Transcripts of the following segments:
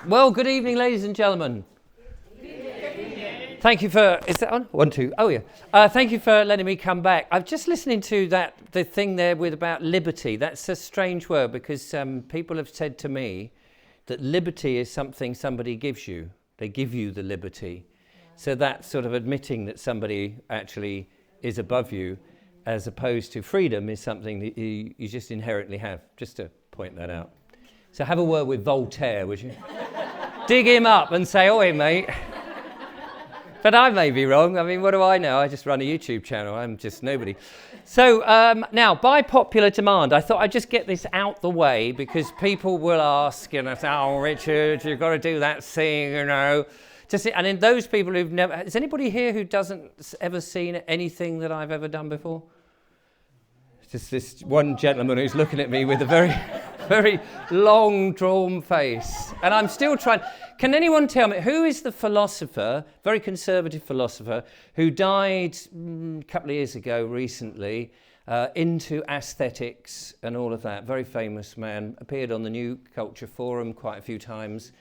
Well, good evening, ladies and gentlemen. Thank you for, is that on? 1, 2, oh yeah. Thank you for letting me come back. I'm just listening to the thing there with about liberty. That's a strange word because people have said to me that liberty is something somebody gives you. They give you the liberty. Yeah. So that's sort of admitting that somebody actually is above you, as opposed to freedom is something that you just inherently have, just to point that out. So have a word with Voltaire, would you? Dig him up and say, oi, mate. But I may be wrong. I mean, what do I know? I just run a YouTube channel. I'm just nobody. So now, by popular demand, I thought I'd just get this out the way because people will ask, you know, oh, Richard, you've got to do that thing, you know. And in those people who've never... Is anybody here who doesn't ever seen anything that I've ever done before? Just this one gentleman who's looking at me with a very, very long, drawn face. And I'm still trying... Can anyone tell me, who is the philosopher, very conservative philosopher, who died a couple of years ago recently, into aesthetics and all of that? Very famous man, appeared on the New Culture Forum quite a few times.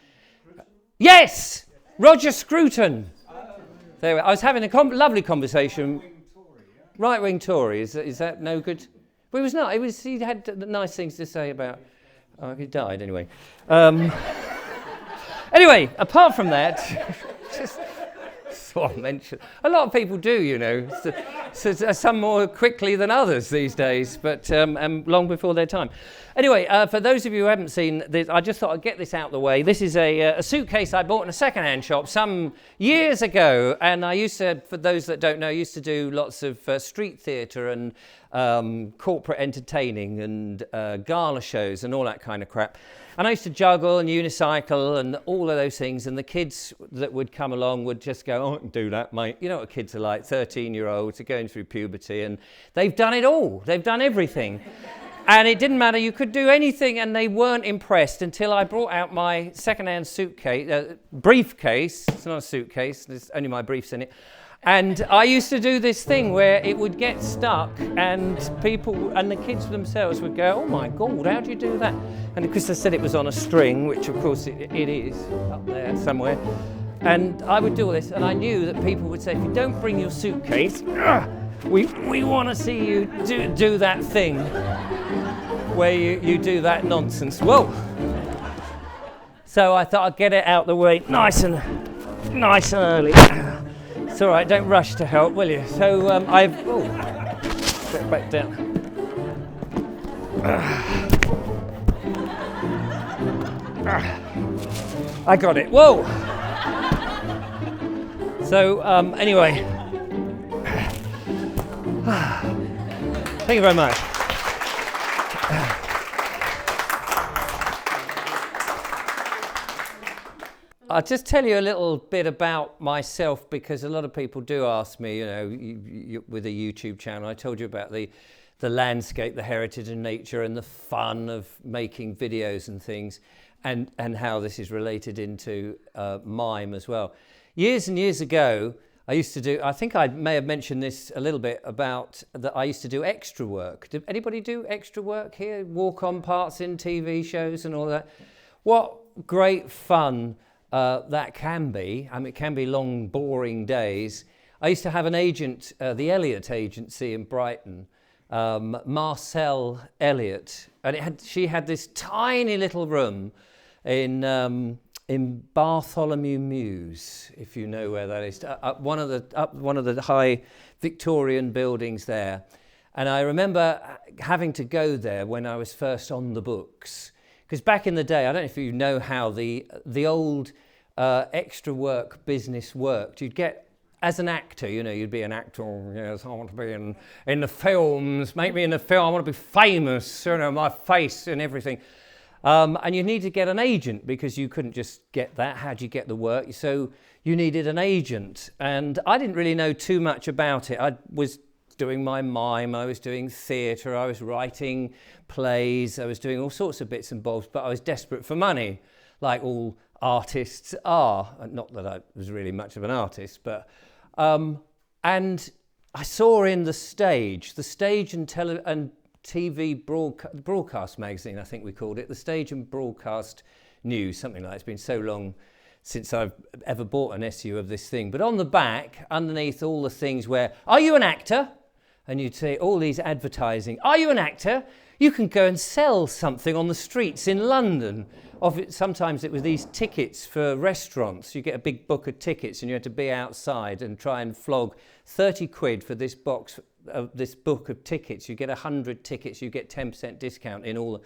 Yes! Roger Scruton. There we are. I was having a lovely conversation. Right-wing Tory, is that no good? Well, it was not. He had nice things to say about... Oh, he died anyway. Anyway, apart from that, just sort of mention. A lot of people do, you know. So some more quickly than others these days, but and long before their time. Anyway, for those of you who haven't seen this, I just thought I'd get this out the way. This is a suitcase I bought in a second-hand shop some years ago, and I used to, for those that don't know, I used to do lots of street theatre and corporate entertaining and gala shows and all that kind of crap. And I used to juggle and unicycle and all of those things, and the kids that would come along would just go, oh, I can do that, mate. You know what kids are like, 13-year-olds are going through puberty, and they've done it all. They've done everything. And it didn't matter, you could do anything, and they weren't impressed until I brought out my second-hand suitcase, briefcase. It's not a suitcase, there's only my briefs in it. And I used to do this thing where it would get stuck and people, and the kids themselves would go, oh my God, how do you do that? And because I said it was on a string, which of course it is, up there somewhere. And I would do all this, and I knew that people would say, if you don't bring your suitcase, we want to see you do that thing where you do that nonsense. Whoa! So I thought I'd get it out the way nice and early. It's all right, don't rush to help, will you? So get back down. I got it. Whoa! So anyway, thank you very much. I'll just tell you a little bit about myself because a lot of people do ask me, you know, you, with a YouTube channel, I told you about the landscape, the heritage and nature and the fun of making videos and things and how this is related into mime as well. Years and years ago, I used to do, I think I may have mentioned this a little bit about that I used to do extra work. Did anybody do extra work here? Walk on parts in TV shows and all that? What great fun that can be. I mean, it can be long, boring days. I used to have an agent, the Elliott Agency in Brighton, Marcel Elliott, and she had this tiny little room in Bartholomew Mews, if you know where that is, up one of the high Victorian buildings there. And I remember having to go there when I was first on the books. Because back in the day, I don't know if you know how the old extra work business worked. You'd get, as an actor, you know, you'd be an actor, yes, I want to be in the films, make me in the film, I want to be famous, you know, my face and everything. And you need to get an agent because you couldn't just get that. How'd you get the work? So you needed an agent. And I didn't really know too much about it. I was doing my mime, I was doing theatre, I was writing plays, I was doing all sorts of bits and bobs, but I was desperate for money, like all artists are. Not that I was really much of an artist, but... and I saw in the stage and TV broadcast magazine, I think we called it, the Stage and Broadcast new, something like that. It's been so long since I've ever bought an issue of this thing. But on the back, underneath all the things where, are you an actor? And you'd say all these advertising, are you an actor? You can go and sell something on the streets in London. Sometimes it was these tickets for restaurants. You get a big book of tickets and you had to be outside and try and flog 30 quid for this box of this book of tickets. You get 100 tickets, you get 10% discount in all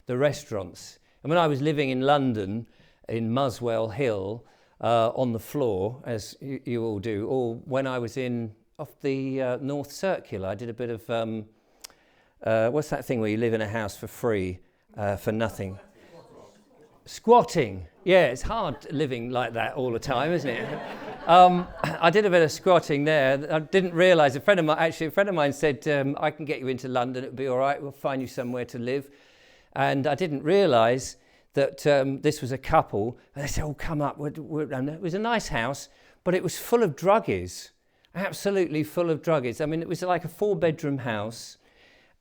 the restaurants. And when I was living in London, in Muswell Hill, on the floor, as you all do, or when I was off the North Circular, I did a bit of, what's that thing where you live in a house for free, for nothing? Squatting. Yeah, it's hard living like that all the time, isn't it? I did a bit of squatting there. I didn't realise, a friend of mine said, I can get you into London, it'll be all right, we'll find you somewhere to live. And I didn't realise that this was a couple, and they said, oh, come up. And it was a nice house, but it was full of druggies, absolutely full of druggies. I mean, it was like a 4-bedroom house,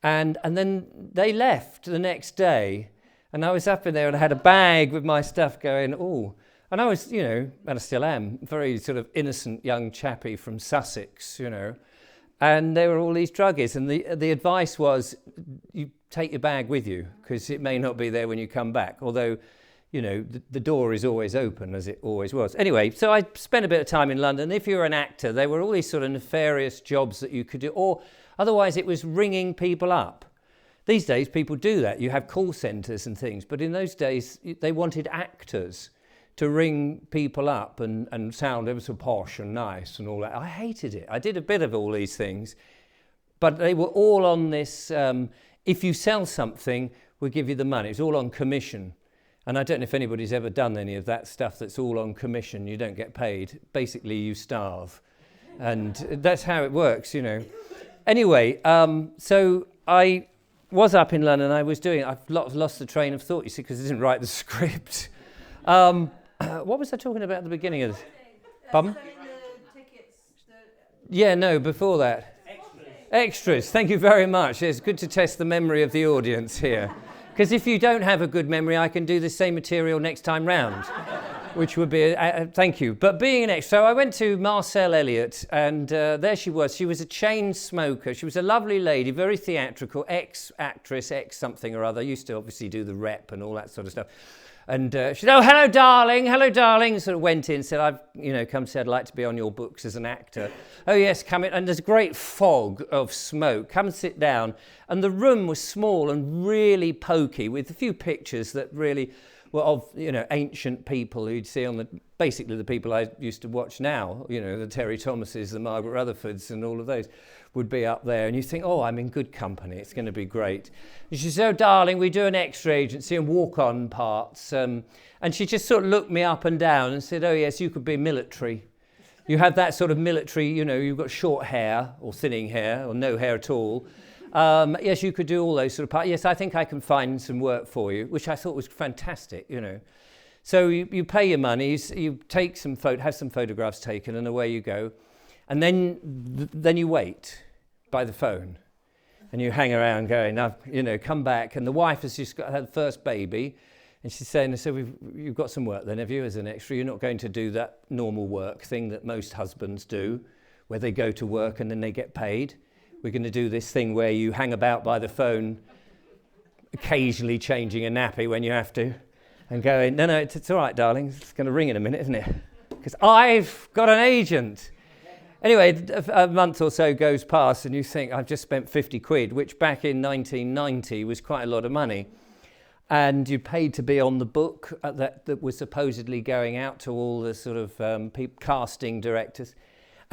and then they left the next day, and I was up in there, and I had a bag with my stuff going, oh, and I was, and I still am, very sort of innocent young chappie from Sussex, and there were all these druggies, and the advice was, you take your bag with you, because it may not be there when you come back, although, the door is always open, as it always was. Anyway, so I spent a bit of time in London. If you were an actor, there were all these sort of nefarious jobs that you could do, or otherwise it was ringing people up. These days, people do that. You have call centres and things, but in those days, they wanted actors to ring people up and sound ever so posh and nice and all that. I hated it. I did a bit of all these things, but they were all on this, if you sell something, we'll give you the money. It's all on commission. And I don't know if anybody's ever done any of that stuff that's all on commission. You don't get paid. Basically, you starve. And that's how it works, Anyway, so I was up in London. I've lost the train of thought, you see, because I didn't write the script. What was I talking about at the beginning of this? Pardon? Yeah, no, before that. Extras, thank you very much. It's good to test the memory of the audience here. Because if you don't have a good memory, I can do the same material next time round, which would be, thank you. But being an extra, so I went to Marcelle Elliott, and there she was. She was a chain smoker. She was a lovely lady, very theatrical, ex-actress, ex-something or other. Used to obviously do the rep and all that sort of stuff. And she said, oh, hello, darling, sort of went in, said, I've, come say I'd like to be on your books as an actor. Oh, yes, come in. And there's a great fog of smoke. Come and sit down. And the room was small and really pokey with a few pictures that really were of, ancient people who you'd see on basically the people I used to watch now, the Terry Thomases, the Margaret Rutherfords and all of those would be up there. And you think, oh, I'm in good company. It's going to be great. And she said, oh, darling, we do an extra agency and walk-on parts. And she just sort of looked me up and down and said, oh, yes, you could be military. You have that sort of military, you've got short hair or thinning hair or no hair at all. Yes, you could do all those sort of parts. Yes, I think I can find some work for you, which I thought was fantastic, So you pay your money, you take have some photographs taken, and away you go. And then you wait by the phone, and you hang around going, come back. And the wife has just got her first baby, and she's saying, so you've got some work then, have you, as an extra? You're not going to do that normal work thing that most husbands do, where they go to work and then they get paid. We're going to do this thing where you hang about by the phone, occasionally changing a nappy when you have to, and going, no, it's all right, darling. It's going to ring in a minute, isn't it? Because I've got an agent. Anyway, a month or so goes past, and you think, I've just spent 50 quid, which back in 1990 was quite a lot of money. And you paid to be on the book that was supposedly going out to all the sort of casting directors.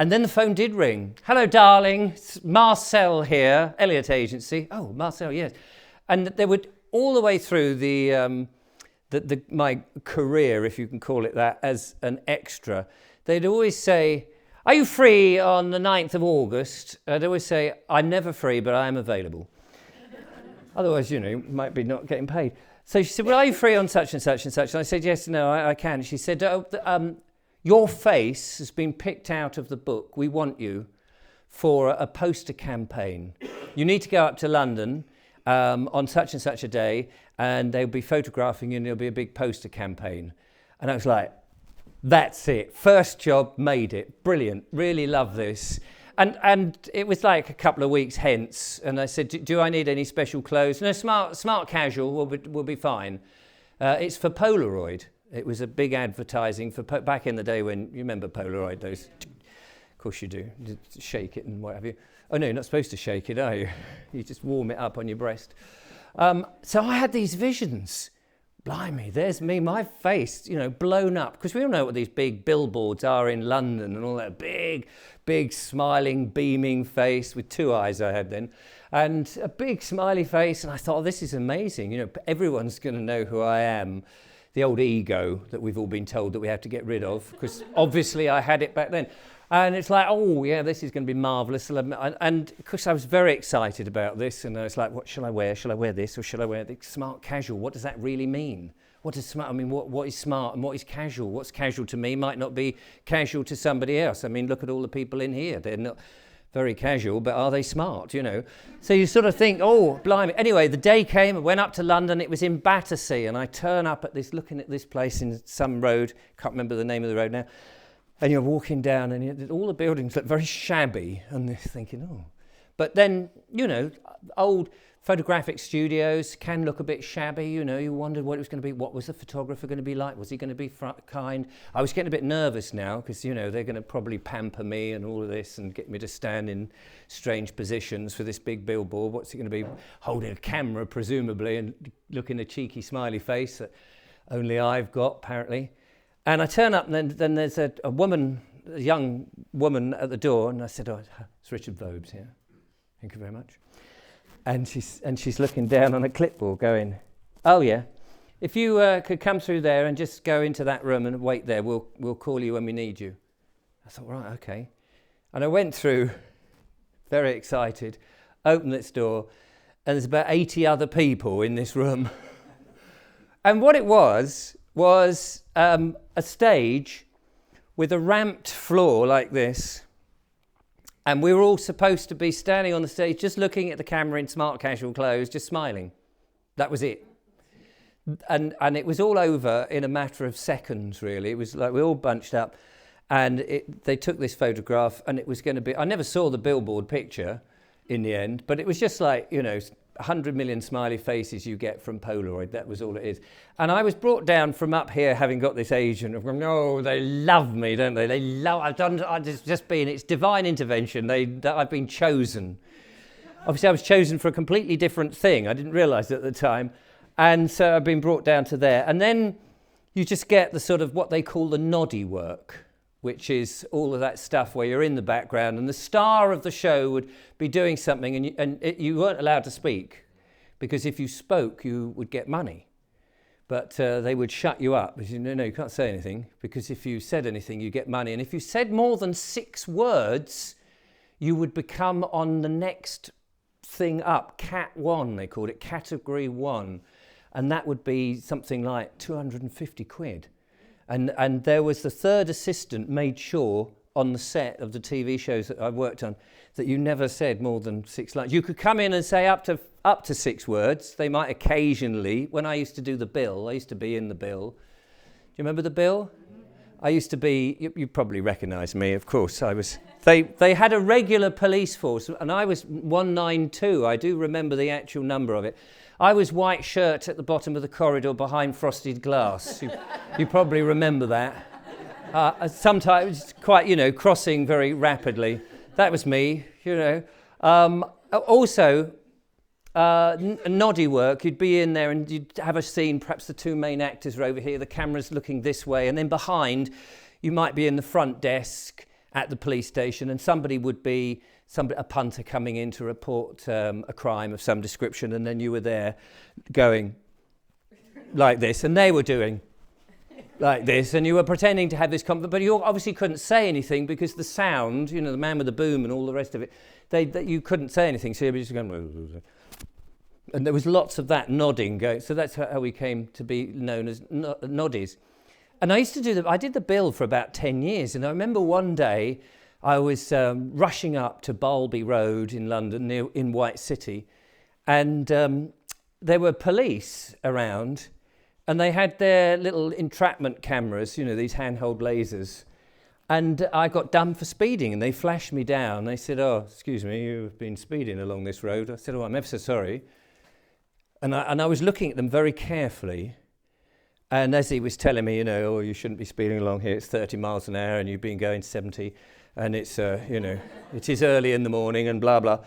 And then the phone did ring. Hello, darling. It's Marcelle here, Elliott Agency. Oh, Marcelle, yes. And they would all the way through my career, if you can call it that, as an extra. They'd always say, are you free on the 9th of August? I'd always say, I'm never free, but I am available. Otherwise, you might be not getting paid. So she said, well, are you free on such and such and such? And I said, yes, no, I can. She said, your face has been picked out of the book. We want you for a poster campaign. You need to go up to London on such and such a day, and they'll be photographing you, and there'll be a big poster campaign. And I was like, that's it. First job, made it. Brilliant. Really love this. And it was like a couple of weeks hence, and I said, do I need any special clothes? No, smart casual will be fine. It's for Polaroid. It was a big advertising for back in the day when, you remember Polaroid, those, of course you do, shake it and what have you. Oh no, you're not supposed to shake it, are you? You just warm it up on your breast. So I had these visions. Blimey, there's me, my face, blown up. Because we all know what these big billboards are in London and all that big smiling, beaming face with 2 eyes I had then. And a big smiley face. And I thought, this is amazing. Everyone's going to know who I am. The old ego that we've all been told that we have to get rid of. Because obviously I had it back then. And it's like, oh, yeah, this is going to be marvellous. And of course, I was very excited about this. And I was like, what shall I wear? Shall I wear this or shall I wear the smart casual? What does that really mean? What is smart? I mean, what is smart and what is casual? What's casual to me might not be casual to somebody else. I mean, look at all the people in here. They're not very casual, but are they smart, So you sort of think, oh, blimey. Anyway, the day came, I went up to London. It was in Battersea. And I turn up at this, looking at this place in some road. Can't remember the name of the road now. And you're walking down and all the buildings look very shabby. And you're thinking, oh. But then, old photographic studios can look a bit shabby. You wondered what it was going to be. What was the photographer going to be like? Was he going to be kind? I was getting a bit nervous now because, they're going to probably pamper me and all of this and get me to stand in strange positions for this big billboard. What's he going to be? Holding a camera, presumably, and looking a cheeky smiley face that only I've got, apparently. And I turn up, and then there's a young woman at the door, and I said, oh, it's Richard Vobes here. Thank you very much. And she's looking down on a clipboard going, oh, yeah, if you could come through there and just go into that room and wait there, we'll call you when we need you. I thought, right, okay. And I went through, very excited, opened this door, and there's about 80 other people in this room. And what it was a stage with a ramped floor like this, and we were all supposed to be standing on the stage just looking at the camera in smart casual clothes, just smiling. That was it. And it was all over in a matter of seconds, really. It was like we all bunched up, and they took this photograph, and it was going to be, I never saw the billboard picture in the end, but it was just like, 100 million smiley faces you get from Polaroid. That was all it is. And I was brought down from up here, having got this agent of going, oh, they love me, don't they? They love. I've just been. It's divine intervention. I've been chosen. Obviously, I was chosen for a completely different thing. I didn't realise at the time, and so I've been brought down to there. And then you just get the sort of what they call the noddy work, which is all of that stuff where you're in the background and the star of the show would be doing something and you weren't allowed to speak because if you spoke, you would get money. But they would shut you up. No, you can't say anything because if you said anything, you get money. And if you said more than 6 words, you would become on the next thing up, Cat 1, they called it, Category 1. And that would be something like 250 quid. And there was the third assistant made sure on the set of the TV shows that I worked on that you never said more than 6 lines. You could come in and say up to 6 words. They might occasionally. When I used to do the bill, I used to be in the bill. Do you remember the bill? I used to be. You probably recognise me, of course. I was. They had a regular police force, and I was 192. I do remember the actual number of it. I was white shirt at the bottom of the corridor behind frosted glass. You probably remember that. Sometimes quite, crossing very rapidly. That was me, Also, noddy work, you'd be in there and you'd have a scene, perhaps the 2 main actors are over here, the camera's looking this way, and then behind, you might be in the front desk at the police station, and somebody would be a punter coming in to report a crime of some description, and then you were there going like this, and they were doing like this, and you were pretending to have this but you obviously couldn't say anything because the sound, the man with the boom and all the rest of it, you couldn't say anything, so you were just going, and there was lots of that nodding going, so that's how we came to be known as noddies. And I used to I did the bill for about 10 years, and I remember one day I was rushing up to Balby Road in London, in White City, and there were police around, and they had their little entrapment cameras, these handheld lasers. And I got done for speeding, and they flashed me down. They said, "Oh, excuse me, you've been speeding along this road." I said, "Oh, I'm ever so sorry." And I was looking at them very carefully. And as he was telling me, "Oh, you shouldn't be speeding along here. It's 30 miles an hour, and you've been going 70, and it's, it is early in the morning, and blah blah."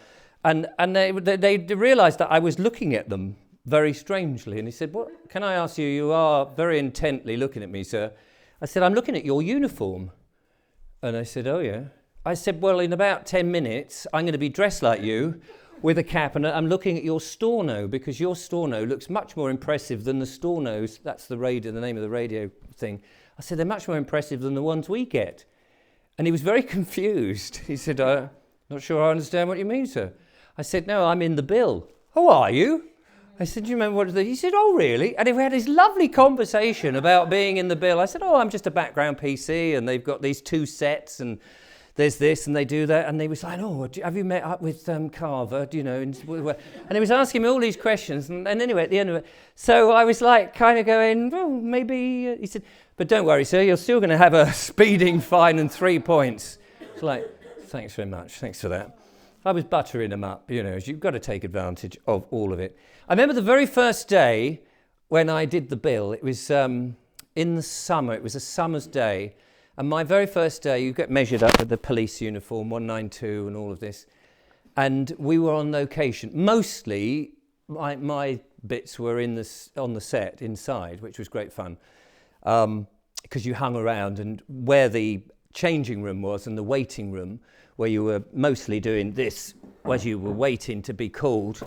And they realised that I was looking at them very strangely. And he said, "What? Can I ask you? You are very intently looking at me, sir." I said, "I'm looking at your uniform." And I said, "Oh, yeah." I said, "Well, in about 10 minutes, I'm going to be dressed like you with a cap, and I'm looking at your storno, because your storno looks much more impressive than the stornos." That's the name of the radio thing. I said, "They're much more impressive than the ones we get." And he was very confused. He said, "Not sure I understand what you mean, sir." I said, "No, I'm in the bill." "Oh, are you?" I said, "Do you remember what it is?" He said, "Oh, really?" And we had this lovely conversation about being in the bill. I said, "Oh, I'm just a background PC, and they've got these 2 sets, and there's this, and they do that." And he was like, "Oh, have you met up with Carver? Do you know?" And he was asking me all these questions. And anyway, at the end of it, so I was like kind of going, "Oh, maybe." He said, "But don't worry, sir, you're still going to have a speeding fine and 3 points. It's like, "Thanks very much. Thanks for that." I was buttering them up, you've got to take advantage of all of it. I remember the very first day when I did the bill. It was in the summer. It was a summer's day. And my very first day, you get measured up with the police uniform, 192 and all of this. And we were on location. Mostly, my bits were on the set inside, which was great fun. Because you hung around, and where the changing room was and the waiting room, where you were mostly doing this as you were waiting to be called,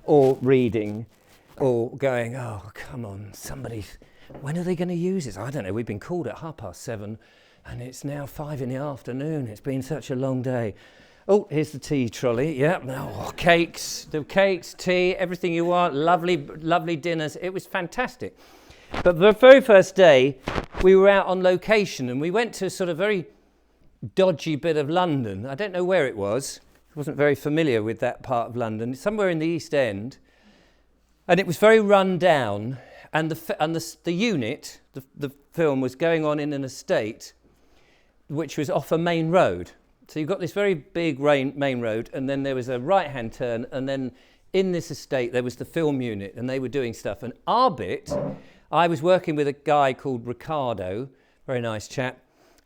or reading, or going, "Oh, come on, when are they going to use this? I don't know, we've been called at 7:30, and it's now 5 PM. It's been such a long day. Oh, here's the tea trolley, yeah, cakes, tea, everything you want, lovely dinners." It was fantastic. But the very first day, we were out on location, and we went to a sort of very dodgy bit of London. I don't know where it was. I wasn't very familiar with that part of London. It's somewhere in the East End. And it was very run down. And the unit, the film, was going on in an estate which was off a main road. So you've got this very big main road, and then there was a right-hand turn, and then in this estate there was the film unit, and they were doing stuff. And our bit, I was working with a guy called Ricardo, very nice chap,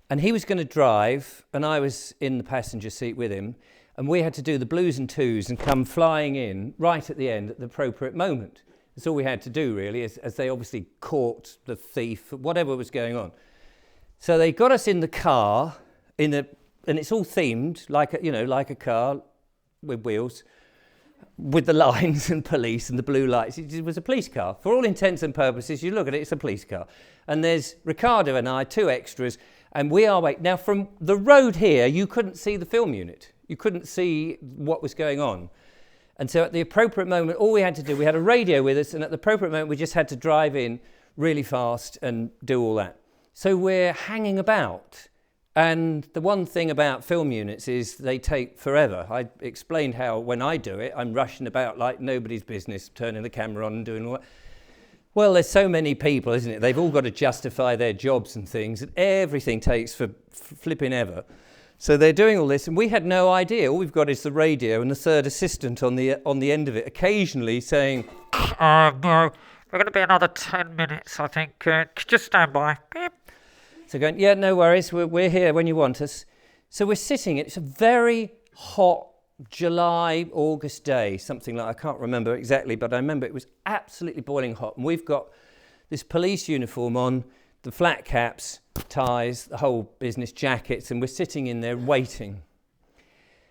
and he was going to drive, and I was in the passenger seat with him, and we had to do the blues and twos and come flying in right at the end at the appropriate moment. That's all we had to do, really, as they obviously caught the thief, whatever was going on. So they got us in the car, and it's all themed like a car with wheels, with the lines and police and the blue lights. It was a police car. For all intents and purposes, you look at it, it's a police car. And there's Ricardo and I, 2 extras, and we are waiting. Now, from the road here, you couldn't see the film unit. You couldn't see what was going on. And so at the appropriate moment, all we had to do, we had a radio with us, and at the appropriate moment, we just had to drive in really fast and do all that. So we're hanging about. And the one thing about film units is they take forever. I explained how when I do it, I'm rushing about like nobody's business, turning the camera on and doing all that. Well, there's so many people, isn't it? They've all got to justify their jobs and things, and everything takes for flipping ever. So they're doing all this, and we had no idea. All we've got is the radio and the third assistant on the end of it, occasionally saying, "No, we're going to be another 10 minutes, I think. Just stand by." Beep. So going, "Yeah, no worries, we're here when you want us." So we're sitting, it's a very hot July, August day, something like, I can't remember exactly, but I remember it was absolutely boiling hot. And we've got this police uniform on, the flat caps, ties, the whole business, jackets, and we're sitting in there waiting.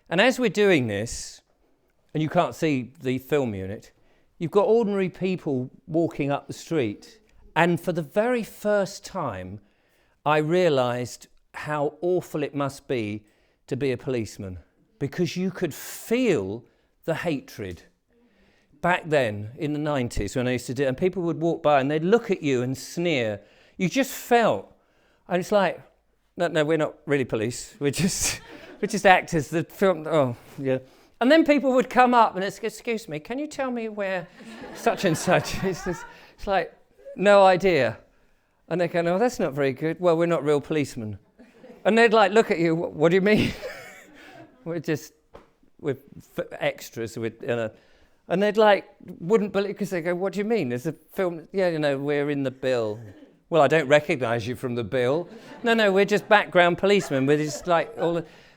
And as we're doing this, and you can't see the film unit, you've got ordinary people walking up the street. And for the very first time, I realised how awful it must be to be a policeman, because you could feel the hatred. Back then, in the 90s, when I used to do it, and people would walk by and they'd look at you and sneer. You just felt, and it's like, no, we're not really police. We're just actors. The film, oh, yeah. And then people would come up and it's, excuse me, can you tell me where such and such is? It's like, no idea. And they go, no, that's not very good. Well, we're not real policemen. And they'd like look at you, what do you mean? we're extras. And they'd like, wouldn't believe, because they go, what do you mean? There's a film, yeah, you know, we're in the bill. Well, I don't recognise you from the bill. No, we're just background policemen. We're just like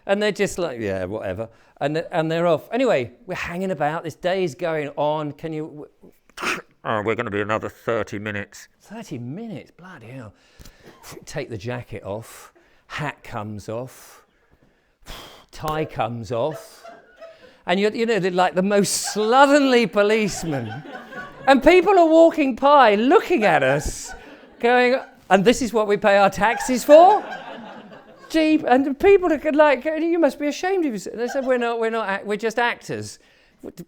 and they're just like, yeah, whatever. And they're off. Anyway, we're hanging about. This day's going on. Can you... Oh, we're going to be another 30 minutes. 30 minutes? Bloody hell. Take the jacket off. Hat comes off. Tie comes off. And you know, they're like the most slovenly policemen. And people are walking by looking at us, going, and this is what we pay our taxes for? Gee, and people are like, you must be ashamed of yourself. They said, we're just actors.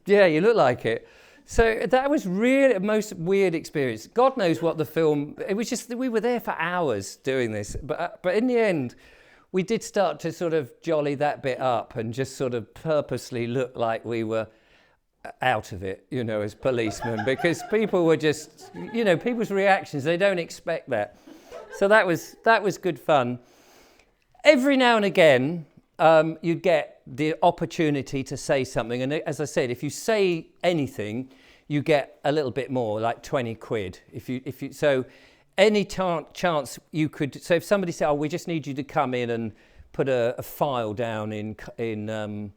Yeah, you look like it. So that was really the most weird experience. God knows what the film, it was just, we were there for hours doing this. But in the end, we did start to sort of jolly that bit up and just sort of purposely look like we were out of it, you know, as policemen, because people were just, you know, people's reactions, they don't expect that. So that was good fun. Every now and again, you'd get the opportunity to say something. And as I said, if you say anything, you get a little bit more, like 20 quid. So any chance you could, so if somebody said, oh, we just need you to come in and put a file down in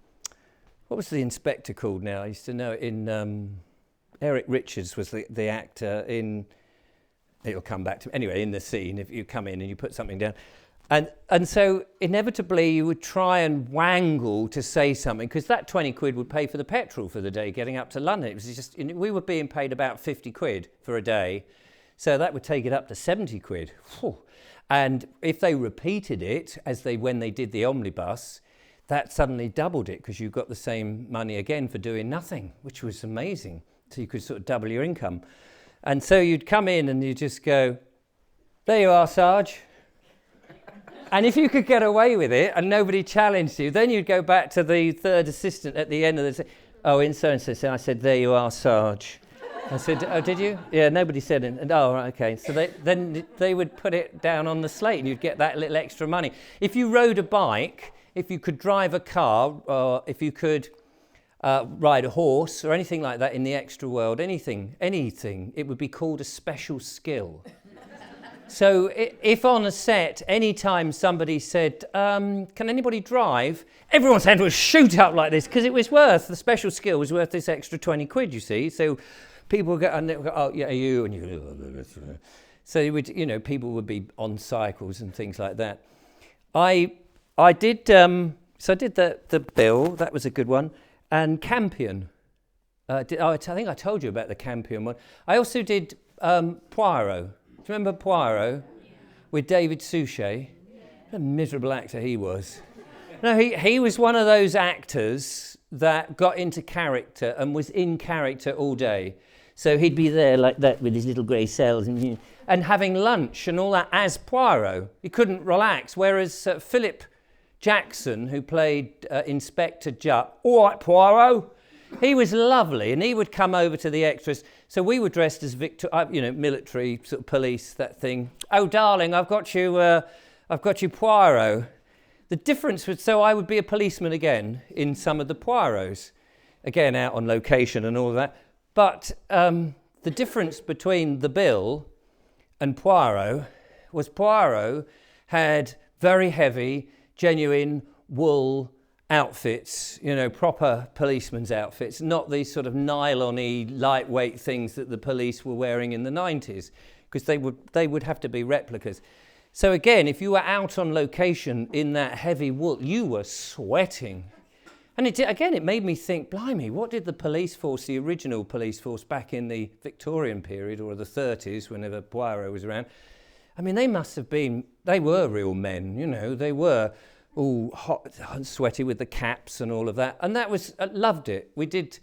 what was the inspector called now? I used to know it in, Eric Richards was the actor in, it'll come back to me. Anyway, in the scene, if you come in and you put something down. And so inevitably you would try and wangle to say something, because that 20 quid would pay for the petrol for the day getting up to London. It was just, we were being paid about 50 quid for a day. So that would take it up to 70 quid. Whew. And if they repeated it, when they did the omnibus, that suddenly doubled it, because you got the same money again for doing nothing, which was amazing. So you could sort of double your income. And so you'd come in and you just go, there you are, Sarge. And if you could get away with it and nobody challenged you, then you'd go back to the third assistant at the end of the... Oh, in so-and-so. I said, there you are, Sarge. I said, oh, did you? Yeah, nobody said it. And, oh, right, okay. So then they would put it down on the slate and you'd get that little extra money. If you rode a bike, if you could drive a car, or if you could ride a horse or anything like that in the extra world, anything, it would be called a special skill. So if on a set, any time somebody said, can anybody drive? Everyone's hand would shoot up like this, because it was the special skill was worth this extra 20 quid, you see. So people would go, and they would go, oh, yeah, you, and you. So you would, you know, people would be on cycles and things like that. I did the bill, that was a good one, and Campion. I think I told you about the Campion one. I also did Poirot. Do you remember Poirot with David Suchet? What a miserable actor he was. No, he was one of those actors that got into character and was in character all day. So he'd be there like that with his little grey cells and having lunch and all that as Poirot. He couldn't relax. Whereas Philip Jackson, who played Inspector Jupp, all right, Poirot, he was lovely, and he would come over to the extras. So we were dressed as military sort of police, that thing. Oh, darling, I've got you Poirot. The difference was, so I would be a policeman again in some of the Poirots, again out on location and all that. But the difference between the bill and Poirot was Poirot had very heavy, genuine wool outfits, you know, proper policeman's outfits, not these sort of nylon-y, lightweight things that the police were wearing in the 90s, because they would have to be replicas. So again, if you were out on location in that heavy wool, you were sweating. And it made me think, blimey, what did the police force, the original police force back in the Victorian period or the 30s, whenever Poirot was around, I mean, they were real men, you know, they were all hot and sweaty with the caps and all of that. And that was, I loved it. We did,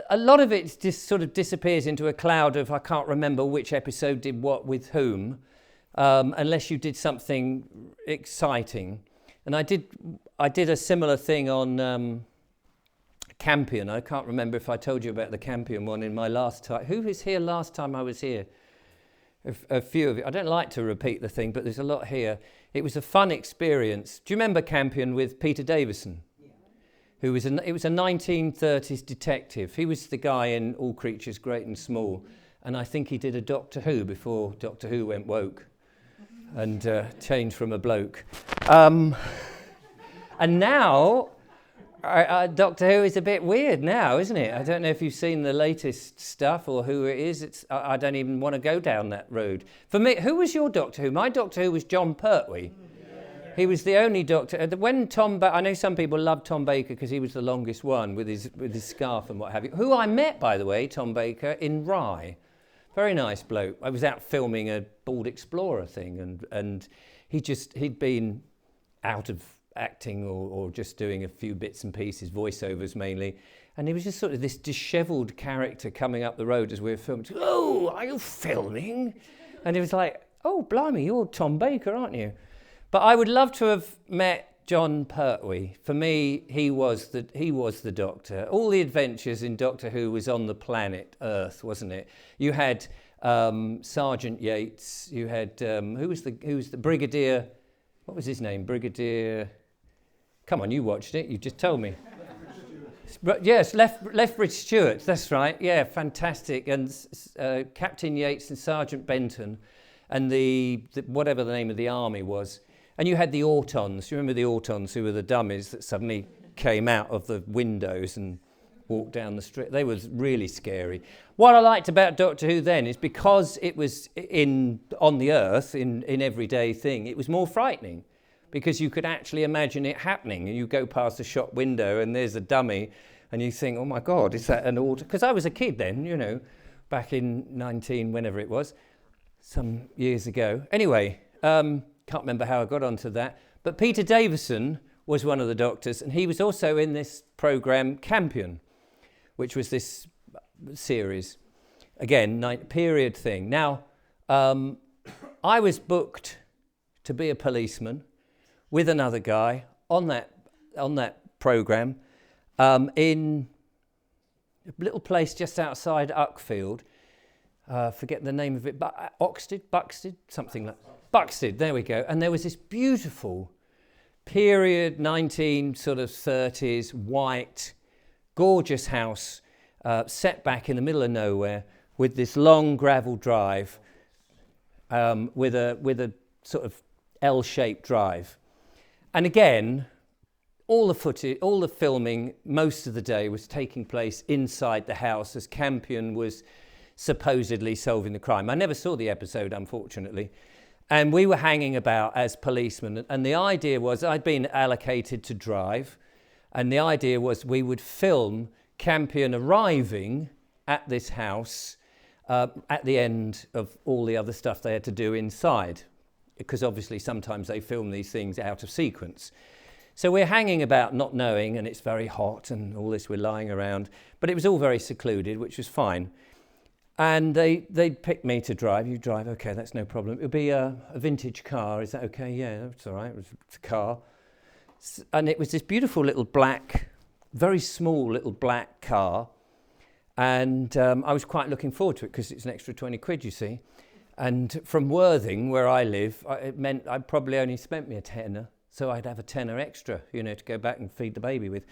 a lot of it just sort of disappears into a cloud of, I can't remember which episode did what with whom, unless you did something exciting. And I did a similar thing on Campion. I can't remember if I told you about the Campion one in my last time. Who was here last time I was here? A few of you. I don't like to repeat the thing, but there's a lot here. It was a fun experience. Do you remember Campion with Peter Davison? Who was it was a 1930s detective. He was the guy in All Creatures Great and Small, and I think he did a Doctor Who before Doctor Who went woke and changed from a bloke. And now, Doctor Who is a bit weird now, isn't it? I don't know if you've seen the latest stuff or who it is. I don't even want to go down that road. For me, who was your Doctor Who? My Doctor Who was John Pertwee. He was the only doctor. When I know some people love Tom Baker because he was the longest one with his scarf and what have you. Who I met, by the way, Tom Baker, in Rye. Very nice bloke. I was out filming a Bald Explorer thing, and he'd been out of acting or just doing a few bits and pieces, voiceovers mainly. And he was just sort of this dishevelled character coming up the road as we were filming. Oh, are you filming? And he was like, oh, blimey, you're Tom Baker, aren't you? But I would love to have met John Pertwee. For me, he was the Doctor. All the adventures in Doctor Who was on the planet Earth, wasn't it? You had Sergeant Yates. You had who was the Brigadier? What was his name? Brigadier. Come on, you watched it. You just told me. Yes, Lethbridge Stewart. That's right. Yeah, fantastic. And Captain Yates and Sergeant Benton, and the whatever the name of the army was. And you had the Autons. You remember the Autons, who were the dummies that suddenly came out of the windows and walked down the street. They were really scary. What I liked about Doctor Who then is because it was on the Earth, in everyday thing, it was more frightening because you could actually imagine it happening. And you go past a shop window and there's a dummy and you think, oh my God, is that an Auto? Because I was a kid then, back in whenever it was, some years ago. Anyway, can't remember how I got onto that. But Peter Davison was one of the doctors, and he was also in this programme Campion, which was this series. Again, period thing. Now, I was booked to be a policeman with another guy on that programme in a little place just outside Uckfield. Forget the name of it, but Buxted, something like that. Buxted, there we go. And there was this beautiful period 1930s white, gorgeous house set back in the middle of nowhere with this long gravel drive with a sort of L-shaped drive. And again, all the footage, all the filming, most of the day was taking place inside the house as Campion was supposedly solving the crime. I never saw the episode, unfortunately. And we were hanging about as policemen. And the idea was, I'd been allocated to drive. And the idea was we would film Campion arriving at this house at the end of all the other stuff they had to do inside. Because obviously sometimes they film these things out of sequence. So we're hanging about not knowing, and it's very hot and all this, we're lying around. But it was all very secluded, which was fine. And they'd picked me to drive. You drive, okay, that's no problem. It'll be a vintage car, is that okay? Yeah, that's all right, it's a car. And it was this beautiful little black, very small little black car. And I was quite looking forward to it because it's an extra 20 quid, you see. And from Worthing, where I live, it meant I probably only spent me a tenner. So I'd have a tenner extra, to go back and feed the baby with.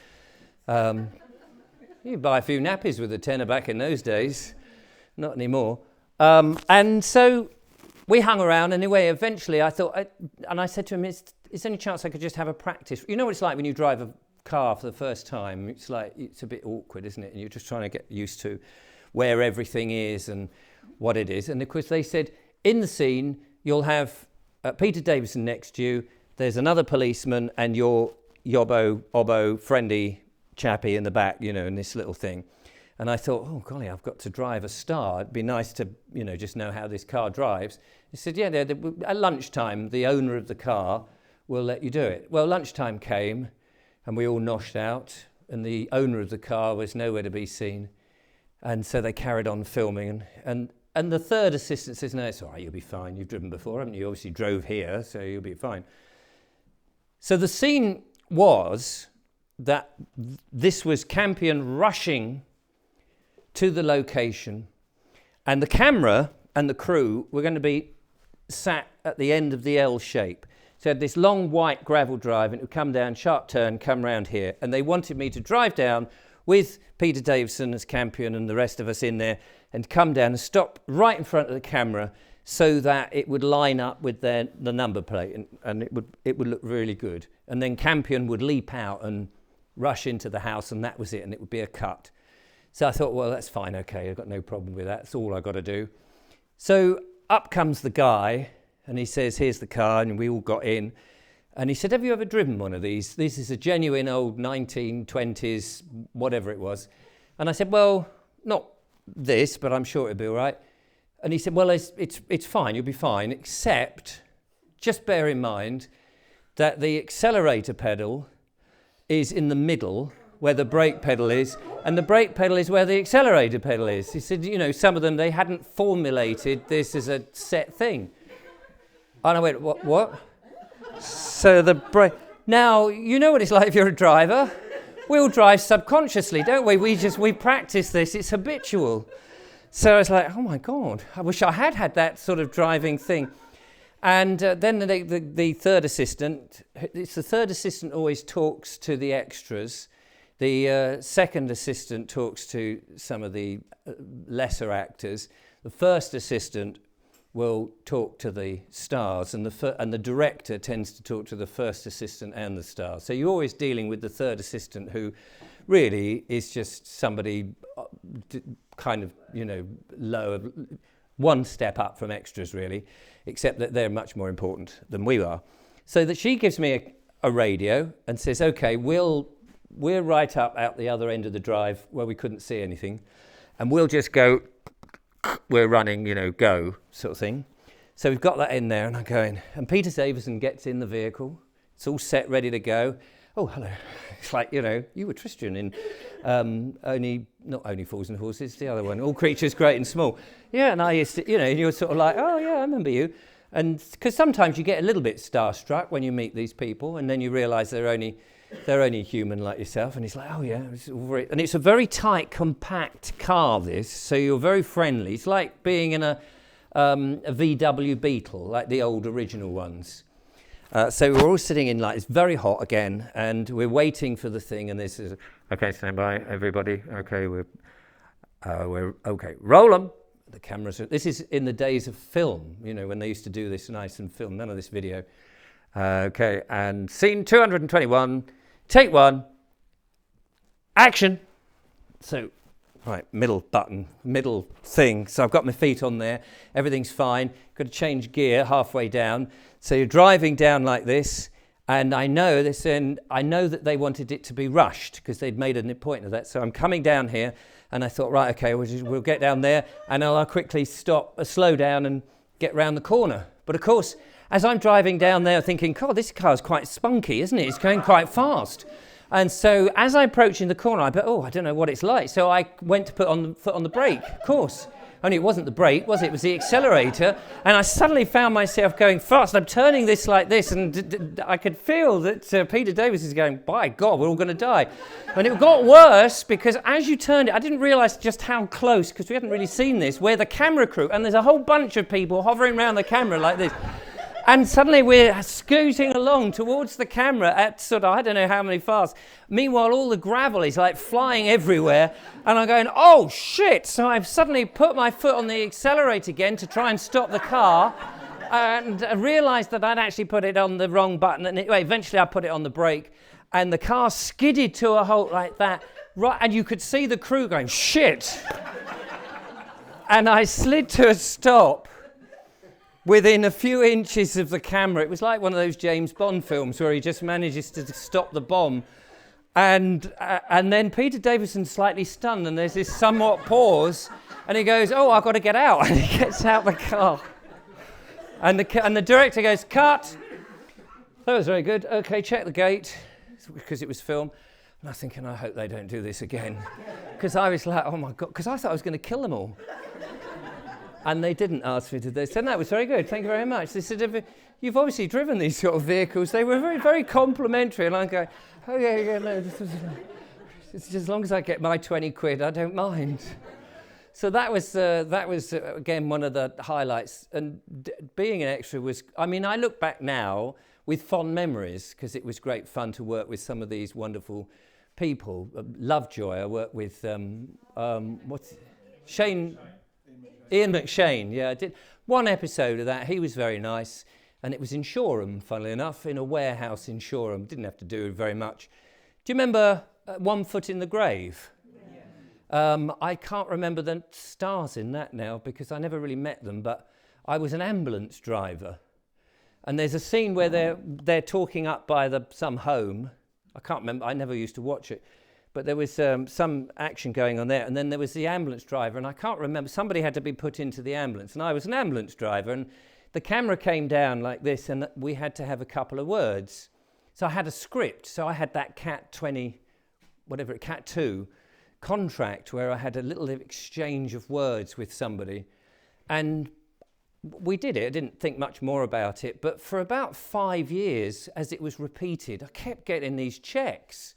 You buy a few nappies with a tenner back in those days. Not anymore. And so we hung around, and anyway, eventually I thought, and I said to him, is there any chance I could just have a practice? You know what it's like when you drive a car for the first time? It's a bit awkward, isn't it? And you're just trying to get used to where everything is and what it is. And of course they said, in the scene, you'll have Peter Davison next to you, there's another policeman and your yobbo, friendly chappie in the back, in this little thing. And I thought, oh, golly, I've got to drive a Star. It'd be nice to, just know how this car drives. He said, yeah, at lunchtime, the owner of the car will let you do it. Well, lunchtime came, and we all noshed out, and the owner of the car was nowhere to be seen. And so they carried on filming. And the third assistant says, no, it's all right, you'll be fine. You've driven before, haven't you? You obviously drove here, so you'll be fine. So the scene was that this was Campion rushing to the location, and the camera and the crew were going to be sat at the end of the L shape. So I had this long white gravel drive, and it would come down, sharp turn, come round here, and they wanted me to drive down with Peter Davison as Campion and the rest of us in there, and come down and stop right in front of the camera so that it would line up with the number plate, and it would look really good. And then Campion would leap out and rush into the house, and that was it, and it would be a cut. So I thought, well, that's fine, okay, I've got no problem with that. That's all I've got to do. So up comes the guy, and he says, here's the car, and we all got in. And he said, have you ever driven one of these? This is a genuine old 1920s, whatever it was. And I said, well, not this, but I'm sure it'll be all right. And he said, well, it's fine, you'll be fine, except just bear in mind that the accelerator pedal is in the middle where the brake pedal is, and the brake pedal is where the accelerator pedal is. He said, you know, some of them, they hadn't formulated this as a set thing. And I went, what? So the brake... Now, you know what it's like if you're a driver. We all drive subconsciously, don't we? We practice this, it's habitual. So I was like, oh my God, I wish I had that sort of driving thing. And then the third assistant, it's the third assistant always talks to the extras. The second assistant talks to some of the lesser actors. The first assistant will talk to the stars, and the director tends to talk to the first assistant and the stars. So you're always dealing with the third assistant, who really is just somebody kind of, you know, lower, one step up from extras really, except that they're much more important than we are. So that she gives me a radio and says, okay, we're right up out the other end of the drive where we couldn't see anything, and we'll just go, we're running, you know, go sort of thing. So we've got that in there, and I'm going, and Peter Davison gets in the vehicle. It's all set, ready to go. Oh, hello. It's like, you know, you were Tristan in not Only Fools and Horses, the other one, All Creatures Great and Small. Yeah, and I used to, you know, and you're sort of like, oh yeah, I remember you. And because sometimes you get a little bit starstruck when you meet these people, and then you realise they're only human like yourself. And he's like, oh yeah, and it's a very tight, compact car, this, so you're very friendly. It's like being in a VW Beetle, like the old original ones. So we're all sitting in, like, it's very hot again, and we're waiting for the thing, and this is, okay, stand by, everybody. Okay, we're okay, roll them. The cameras, this is in the days of film, you know, when they used to do this nice and film, none of this video. Okay, and scene 221, take one, action. So, right, middle button, middle thing. So I've got my feet on there, everything's fine. Got to change gear halfway down. So you're driving down like this, and I know this, and I know that they wanted it to be rushed because they'd made a point of that. So I'm coming down here, and I thought, right, okay, we'll get down there, and I'll quickly slow down and get round the corner. But of course, as I'm driving down there thinking, God, this car's quite spunky, isn't it? It's going quite fast. And so as I approach in the corner, I thought, oh, I don't know what it's like. So I went to put on the foot on the brake, of course. Only it wasn't the brake, was it? It was the accelerator. And I suddenly found myself going fast. And I'm turning this like this, and I could feel that Peter Davis is going, by God, we're all going to die. And it got worse because as you turned it, I didn't realise just how close, because we hadn't really seen this, where the camera crew, and there's a whole bunch of people hovering around the camera like this. And suddenly we're scooting along towards the camera at sort of, I don't know how many fast. Meanwhile, all the gravel is like flying everywhere. And I'm going, oh, shit. So I've suddenly put my foot on the accelerator again to try and stop the car. And I realised that I'd actually put it on the wrong button. And eventually I put it on the brake. And the car skidded to a halt like that. Right, and you could see the crew going, shit. And I slid to a stop within a few inches of the camera. It was like one of those James Bond films where he just manages to stop the bomb. And then Peter Davison's slightly stunned, and there's this somewhat pause, and he goes, oh, I've got to get out. And he gets out the car. And the director goes, cut. That was very good. Okay, check the gate, because it was film. And I'm thinking, I hope they don't do this again. Because I was like, oh my God, because I thought I was going to kill them all. And they didn't ask me to. They said, that was very good, thank you very much. They said, you've obviously driven these sort of vehicles. They were very, very complimentary. And I'm going, oh, yeah, no, it's just, as long as I get my 20 quid, I don't mind. So that was again, one of the highlights. And being an extra was, I mean, I look back now with fond memories, because it was great fun to work with some of these wonderful people. Lovejoy, I worked with, Ian McShane, yeah, I did one episode of that. He was very nice, and it was in Shoreham, funnily enough, in a warehouse in Shoreham. Didn't have to do very much. Do you remember One Foot in the Grave? Yeah. I can't remember the stars in that now because I never really met them, but I was an ambulance driver, and there's a scene where they're talking up by some home. I can't remember. I never used to watch it. But there was some action going on there, and then there was the ambulance driver, and I can't remember, somebody had to be put into the ambulance, and I was an ambulance driver, and the camera came down like this, and we had to have a couple of words. So I had a script, so I had that Cat 2 contract where I had a little exchange of words with somebody, and we did it. I didn't think much more about it, but for about 5 years, as it was repeated, I kept getting these checks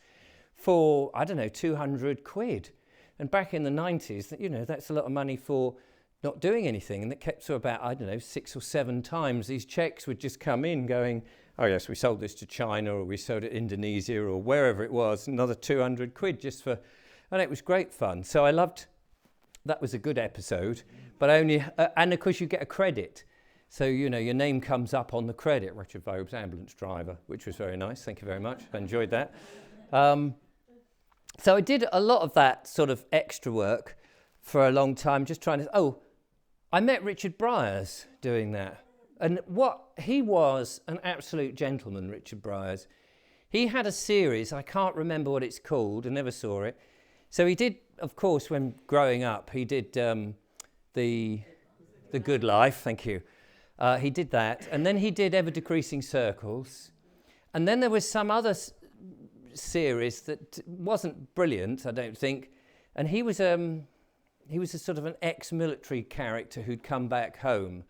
for, I don't know, 200 quid. And back in the 90s, you know, that's a lot of money for not doing anything. And it kept to about, I don't know, 6 or 7 times. These checks would just come in going, oh yes, we sold this to China, or we sold it to Indonesia, or wherever it was, another 200 quid just for, and it was great fun. So I loved, that was a good episode, but only, and of course you get a credit. So, you know, your name comes up on the credit, Richard Vobes, ambulance driver, which was very nice. Thank you very much. I enjoyed that. So I did a lot of that sort of extra work for a long time, just trying to, I met Richard Bryars doing that. And he was an absolute gentleman, Richard Bryars. He had a series, I can't remember what it's called, I never saw it. So he did, of course, when growing up, he did the Good Life, thank you. He did that, and then he did Ever Decreasing Circles. And then there was some other series that wasn't brilliant, I don't think, and he was a sort of an ex-military character who'd come back home,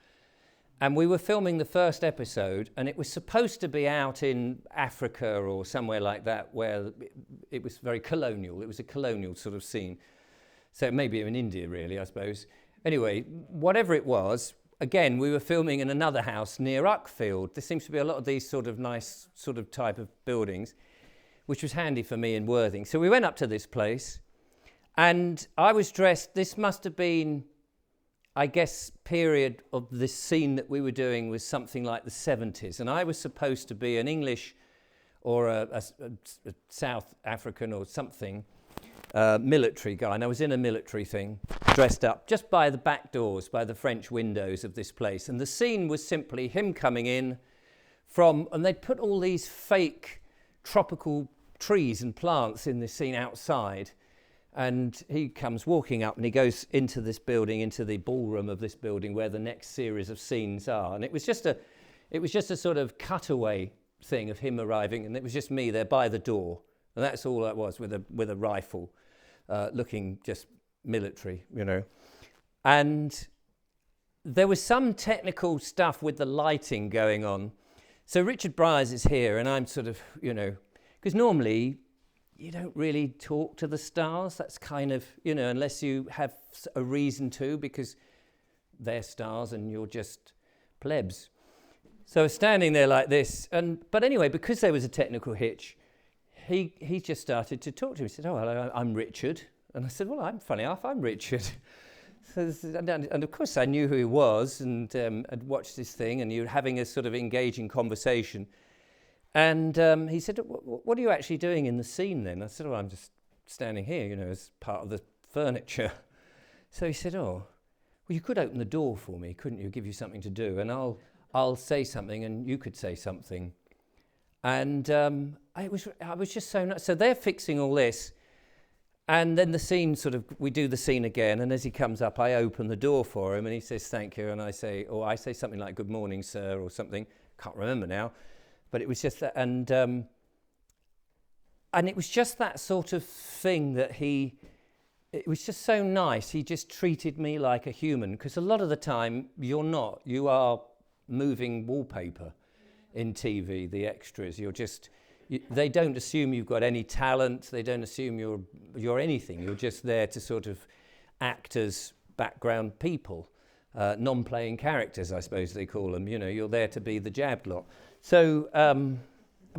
and we were filming the first episode, and it was supposed to be out in Africa or somewhere like that, where it was very colonial. It was a colonial sort of scene, so maybe in India, really, I suppose. Anyway, whatever it was, again, we were filming in another house near Uckfield. There seems to be a lot of these sort of nice sort of type of buildings, which was handy for me in Worthing. So we went up to this place, and I was dressed, this must have been, I guess, period of this scene that we were doing was something like the 70s, and I was supposed to be an English or a South African or something military guy, and I was in a military thing, dressed up, just by the back doors, by the French windows of this place, and the scene was simply him coming in and they'd put all these fake tropical trees and plants in this scene outside, and he comes walking up and he goes into this building, into the ballroom of this building where the next series of scenes are, and it was just a sort of cutaway thing of him arriving, and it was just me there by the door, and that's all that was, with a rifle, looking just military, you know. And there was some technical stuff with the lighting going on. So Richard Bryars is here, and I'm sort of, you know, because normally you don't really talk to the stars. That's kind of, you know, unless you have a reason to, because they're stars and you're just plebs. So standing there like this, but anyway, because there was a technical hitch, he just started to talk to me. He said, "Oh, hello, I'm Richard." And I said, "Well, funny enough, I'm Richard." And of course I knew who he was, and I'd watched this thing, and you were having a sort of engaging conversation. And he said, "What are you actually doing in the scene then?" I said, "Oh, I'm just standing here, you know, as part of the furniture." So he said, "Oh, well, you could open the door for me, couldn't you? Give you something to do, and I'll say something, and you could say something." And I was just so nuts. So they're fixing all this. And then the scene we do the scene again, and as he comes up, I open the door for him, and he says, "Thank you," and I say something like, "Good morning, sir," or something, can't remember now, but it was just that, and it was just that sort of thing that he it was just so nice. He just treated me like a human, because a lot of the time you're not. You are moving wallpaper in TV, the extras. They don't assume you've got any talent. They don't assume you're anything. You're just there to sort of act as background people, non-playing characters, I suppose they call them. You know, you're there to be the jabbed lot. So,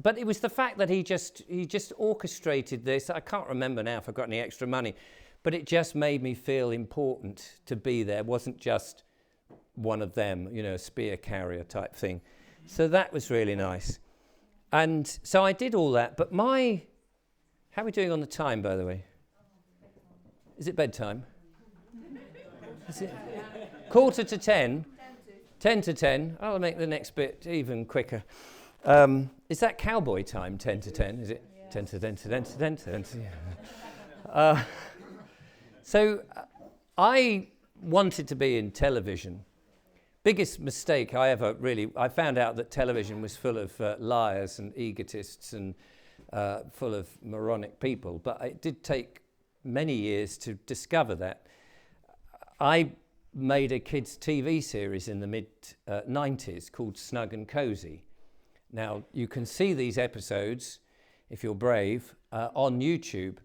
but it was the fact that he just orchestrated this. I can't remember now if I got any extra money, but it just made me feel important to be there. It wasn't just one of them, you know, a spear carrier type thing. So that was really nice. And so I did all that, but how are we doing on the time, by the way? Is it bedtime? Is it 9:45? 10 to 10. I'll make the next bit even quicker. Is that cowboy time, 10 to 10? Is it 10 to 10 to 10 to 10 to 10 to 10? So I wanted to be in television. Biggest mistake I found out that television was full of liars and egotists and full of moronic people, but it did take many years to discover that. I made a kids' TV series in the mid-90s called Snug and Cozi. Now, you can see these episodes, if you're brave, on YouTube.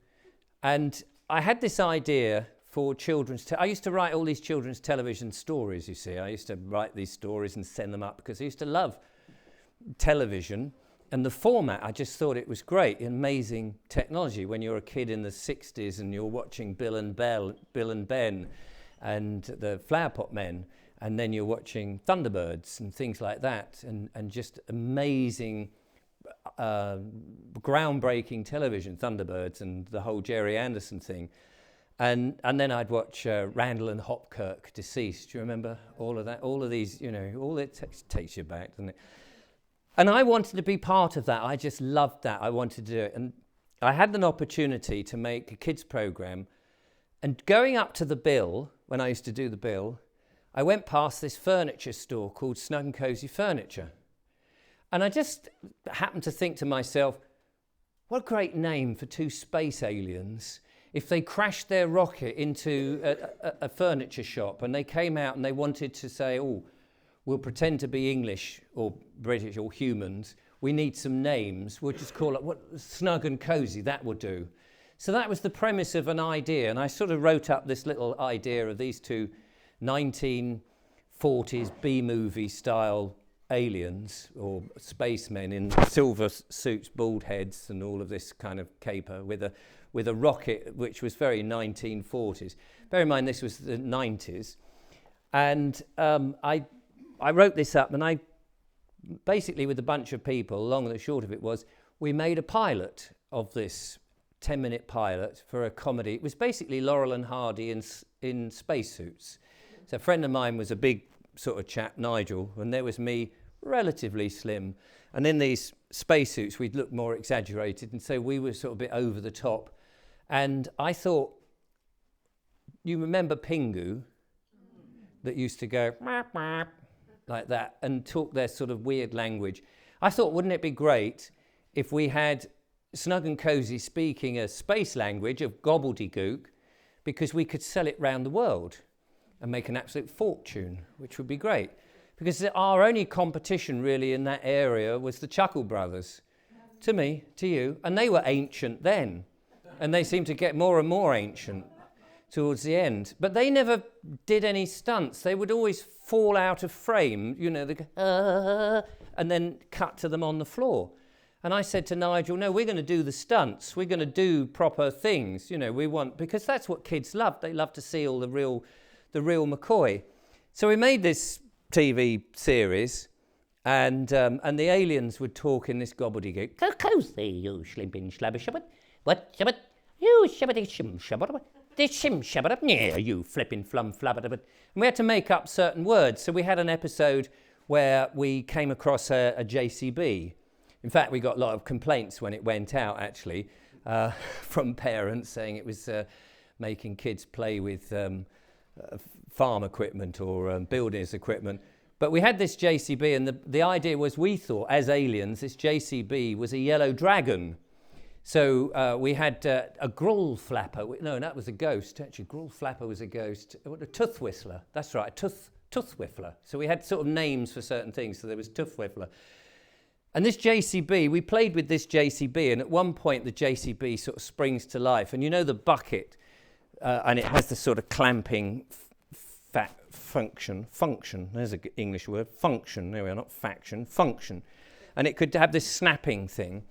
And I had this idea for children's... I used to write all these children's television stories, you see. I used to write these stories and send them up because I used to love television. And the format, I just thought it was great, amazing technology. When you're a kid in the 60s and you're watching Bill and Ben and the Flower Pot Men, and then you're watching Thunderbirds and things like that, and just amazing, groundbreaking television, Thunderbirds and the whole Jerry Anderson thing. And then I'd watch Randall and Hopkirk, Deceased. Do you remember all of that? All of these, you know, all it takes you back, doesn't it? And I wanted to be part of that. I just loved that. I wanted to do it. And I had an opportunity to make a kids program. And going up to the Bill, when I used to do the Bill, I went past this furniture store called Snug and Cozi Furniture. And I just happened to think to myself, what a great name for two space aliens if they crashed their rocket into a furniture shop and they came out and they wanted to say, oh, we'll pretend to be English or British or humans. We need some names. We'll just call it Snug and Cozi, that will do. So that was the premise of an idea. And I sort of wrote up this little idea of these two 1940s B-movie style aliens or spacemen in silver suits, bald heads and all of this kind of caper with a rocket which was very 1940s. Bear in mind this was the 90s. And I wrote this up, and I basically, with a bunch of people, long and the short of it was, we made a pilot of this 10-minute pilot for a comedy. It was basically Laurel and Hardy in spacesuits. So a friend of mine was a big sort of chap, Nigel, and there was me, relatively slim. And in these spacesuits, we'd look more exaggerated, and so we were sort of a bit over the top. And I thought, you remember Pingu, that used to go like that and talk their sort of weird language. I thought, wouldn't it be great if we had Snug and Cozi speaking a space language of gobbledygook, because we could sell it round the world and make an absolute fortune, which would be great. Because our only competition really in that area was the Chuckle Brothers, to me, to you, and they were ancient then, and they seemed to get more and more ancient towards the end. But they never did any stunts. They would always fall out of frame, you know, and then cut to them on the floor. And I said to Nigel, no, we're going to do the stunts. We're going to do proper things, you know, because that's what kids love. They love to see all the real McCoy. So we made this TV series, and the aliens would talk in this gobbledygook. Cozy, you slimping slabber, what shabbat, you shabbat shim shabbat, this shim shabbat, yeah, you flipping flum flabbat. And we had to make up certain words. So we had an episode where we came across a JCB. In fact, we got a lot of complaints when it went out, actually, from parents saying it was making kids play with farm equipment or builders equipment. But we had this JCB, and the idea was, we thought, as aliens, this JCB was a yellow dragon. So we had a gruel flapper. No, that was a ghost. Actually, gruel flapper was a ghost. A tooth whistler. That's right, a tooth whiffler. So we had sort of names for certain things. So there was tooth whiffler. And this JCB, we played with this JCB, and at one point the JCB sort of springs to life. And you know the bucket, and it has the sort of clamping function. There's an English word. Function. There we are, not faction. Function. And it could have this snapping thing.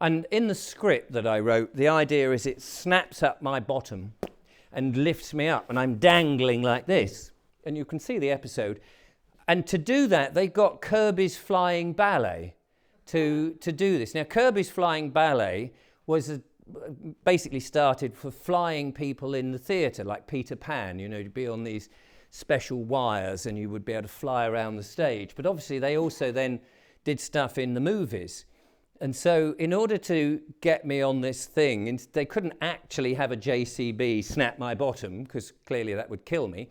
And in the script that I wrote, the idea is it snaps up my bottom and lifts me up, and I'm dangling like this. And you can see the episode. And to do that, they got Kirby's Flying Ballet to do this. Now, Kirby's Flying Ballet was basically started for flying people in the theatre, like Peter Pan, you know, to be on these special wires and you would be able to fly around the stage. But obviously, they also then did stuff in the movies. And so in order to get me on this thing, they couldn't actually have a JCB snap my bottom, because clearly that would kill me.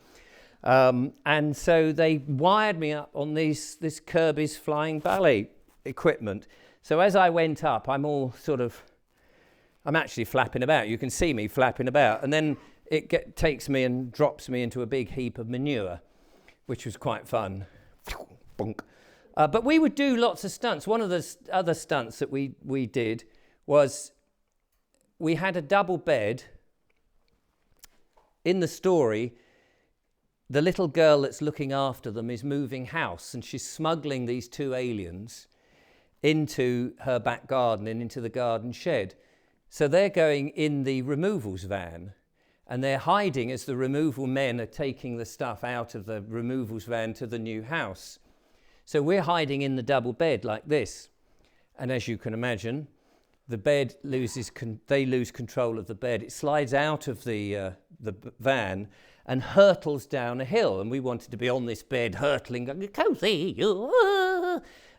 And so they wired me up on this Kirby's Flying Ballet equipment. So as I went up, I'm actually flapping about. You can see me flapping about. And then it takes me and drops me into a big heap of manure, which was quite fun. Bonk. But we would do lots of stunts. One of the other stunts that we did was we had a double bed. In the story, the little girl that's looking after them is moving house, and she's smuggling these two aliens into her back garden and into the garden shed. So they're going in the removals van, and they're hiding as the removal men are taking the stuff out of the removals van to the new house. So we're hiding in the double bed like this. And as you can imagine, the bed they lose control of the bed. It slides out of the van and hurtles down a hill. And we wanted to be on this bed hurtling, going, Cozi,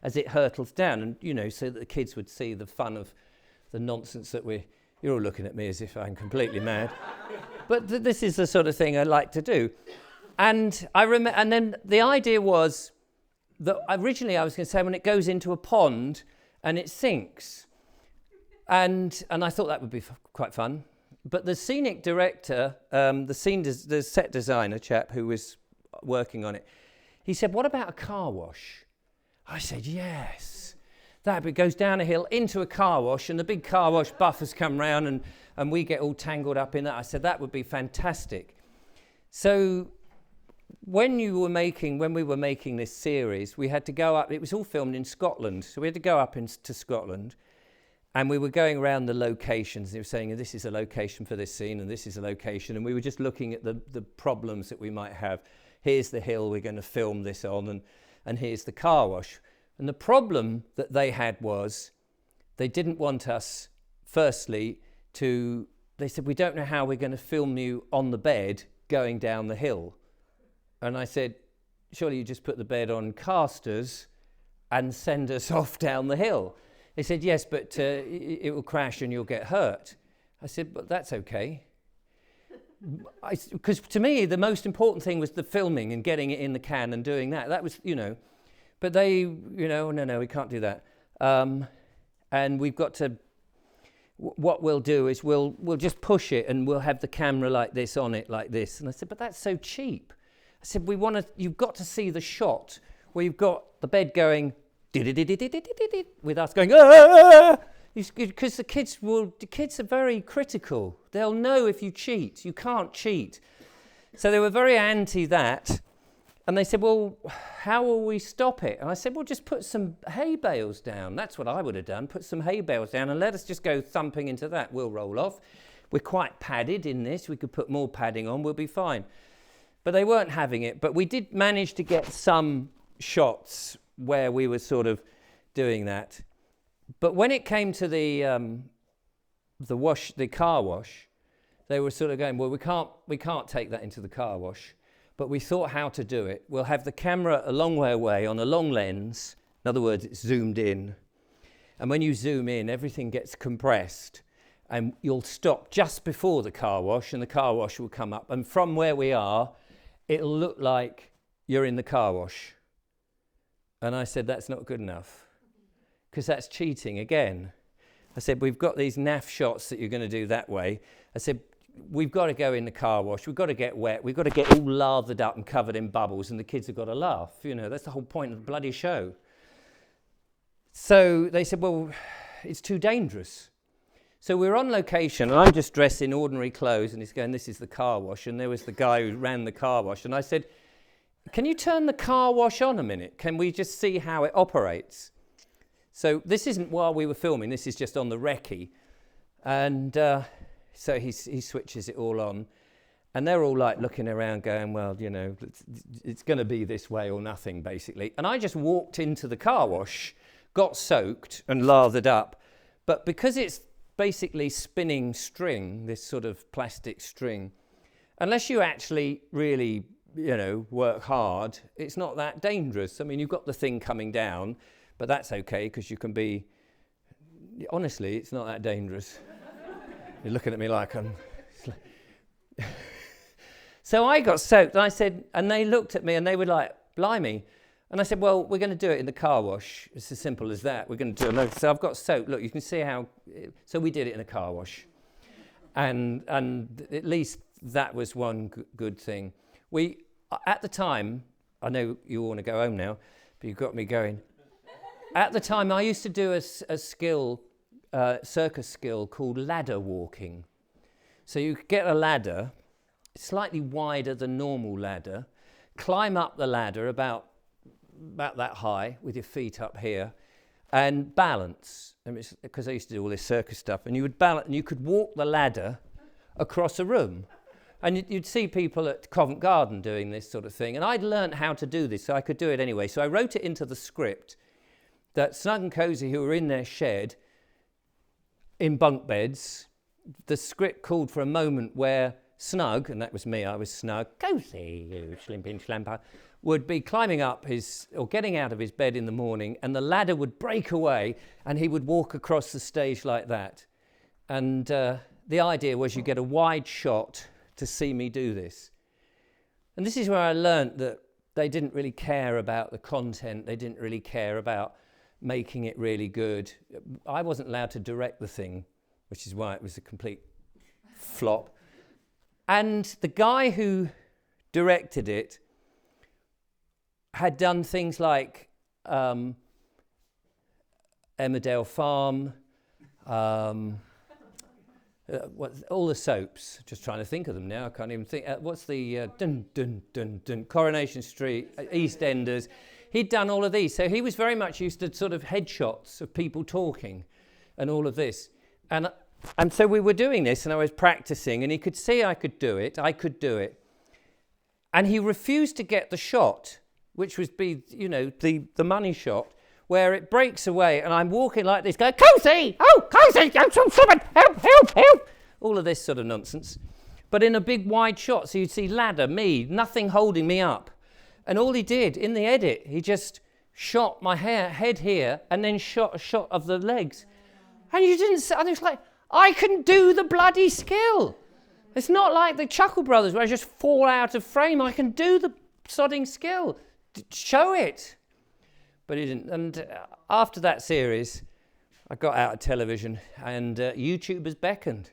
as it hurtles down. And, you know, so that the kids would see the fun of the nonsense that you're all looking at me as if I'm completely mad. But this is the sort of thing I like to do. And and then the idea was, that originally I was going to say when it goes into a pond and it sinks. And I thought that would be quite fun. But the scenic director, the set designer chap who was working on it, he said, what about a car wash? I said, yes. It goes down a hill into a car wash, and the big car wash buffers come round and we get all tangled up in that. I said, that would be fantastic. So when we were making this series, we had to go up. It was all filmed in Scotland, so we had to go up to Scotland, and we were going around the locations. They were saying, this is a location for this scene, and this is a location, and we were just looking at the problems that we might have. Here's the hill we're going to film this on, and here's the car wash. And the problem that they had was they didn't want us, firstly, they said, we don't know how we're going to film you on the bed going down the hill. And I said, surely you just put the bed on casters and send us off down the hill. They said, yes, but it will crash and you'll get hurt. I said, but that's okay. Because to me, the most important thing was the filming and getting it in the can and doing that. That was, but they, no, we can't do that. And we've got to, what we'll do is we'll just push it and we'll have the camera like this on it, like this. And I said, but that's so cheap. I said, you've got to see the shot where you've got the bed going with us going, because the kids are very critical. They'll know if you cheat. You can't cheat. So they were very anti that. And they said, well, how will we stop it? And I said, well, just put some hay bales down. That's what I would have done. Put some hay bales down and let us just go thumping into that. We'll roll off. We're quite padded in this. We could put more padding on. We'll be fine. But they weren't having it. But we did manage to get some shots where we were sort of doing that. But when it came to the car wash, they were sort of going, well, we can't take that into the car wash. But we thought how to do it. We'll have the camera a long way away on a long lens. In other words, it's zoomed in. And when you zoom in, everything gets compressed. And you'll stop just before the car wash, and the car wash will come up. And from where we are, it'll look like you're in the car wash. And I said, that's not good enough, because that's cheating again. I said, we've got these naff shots that you're going to do that way. I said, we've got to go in the car wash. We've got to get wet. We've got to get all lathered up and covered in bubbles, and the kids have got to laugh. You know, that's the whole point of the bloody show. So they said, well, it's too dangerous. So we were on location, and I'm just dressed in ordinary clothes, and he's going, this is the car wash. And there was the guy who ran the car wash. And I said, can you turn the car wash on a minute? Can we just see how it operates? So this isn't while we were filming. This is just on the recce. And so he switches it all on. And they're all like looking around going, well, you know, it's going to be this way or nothing, basically. And I just walked into the car wash, got soaked and lathered up. But because it's basically spinning string, this sort of plastic string, unless you actually really, you know, work hard, it's not that dangerous. I mean, you've got the thing coming down, but that's okay because you can be, honestly, it's not that dangerous. You're looking at me like I'm... So I got soaked, and I said, and they looked at me and they were like, blimey. And I said, well, we're going to do it in the car wash. It's as simple as that. We're going to do it. So I've got soaked. Look, you can see how... So we did it in a car wash. And at least that was one good thing. At the time, I know you all want to go home now, but you've got me going. At the time, I used to do a skill, circus skill called ladder walking. So you could get a ladder, slightly wider than normal ladder, climb up the ladder about that high with your feet up here, and balance. Because I used to do all this circus stuff, and you would balance, and you could walk the ladder across a room. And you'd see people at Covent Garden doing this sort of thing. And I'd learnt how to do this, so I could do it anyway. So I wrote it into the script that Snug and Cozi, who were in their shed, in bunk beds, the script called for a moment where Snug, and that was me, I was Snug, Cozi, you slimping slamper, would be climbing up or getting out of his bed in the morning, and the ladder would break away, and he would walk across the stage like that. And the idea was you get a wide shot to see me do this. And this is where I learnt that they didn't really care about the content. They didn't really care about making it really good. I wasn't allowed to direct the thing, which is why it was a complete flop. And the guy who directed it had done things like Emmerdale Farm, all the soaps, just trying to think of them now, I can't even think. What's the Coronation Street, EastEnders. He'd done all of these, so he was very much used to sort of headshots of people talking and all of this. And so we were doing this, and I was practicing, and he could see I could do it. And he refused to get the shot, which was the money shot, where it breaks away, and I'm walking like this, going, Cozi! Oh, Cozi! Help! All of this sort of nonsense. But in a big wide shot, so you'd see ladder, me, nothing holding me up. And all he did, in the edit, he just shot my head here, and then shot a shot of the legs. And you didn't see, and it was like, I can do the bloody skill. It's not like the Chuckle Brothers, where I just fall out of frame. I can do the sodding skill. Show it. But he didn't. And after that series, I got out of television, and YouTube has beckoned.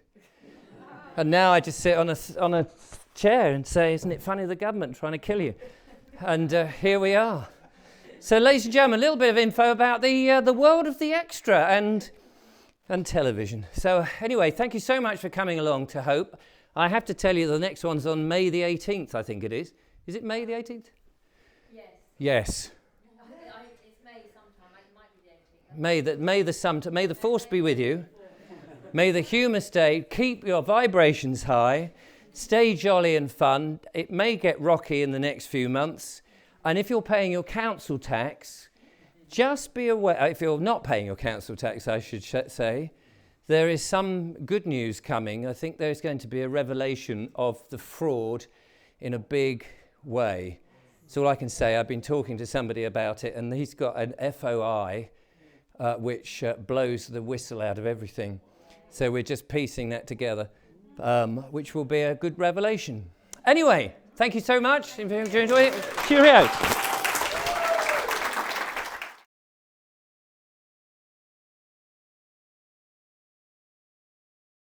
And now I just sit on a chair and say, isn't it funny, the government trying to kill you? And here we are. So, ladies and gentlemen, a little bit of info about the world of the extra and television. So anyway, thank you so much for coming along to Hope. I have to tell you, the next one's on May the 18th, I think it is. Is it May the 18th? Yes. Yes. It's May sometime. It might be the 18th. May the force be with you. May the humour stay. Keep your vibrations high. Stay jolly and fun. It may get rocky in the next few months. And if you're paying your council tax, just be aware, if you're not paying your council tax, I should say, there is some good news coming. I think there's going to be a revelation of the fraud in a big way. That's all I can say. I've been talking to somebody about it, and he's got an FOI, which blows the whistle out of everything. So we're just piecing that together, which will be a good revelation. Anyway, thank you so much. If you enjoy it, cheerio.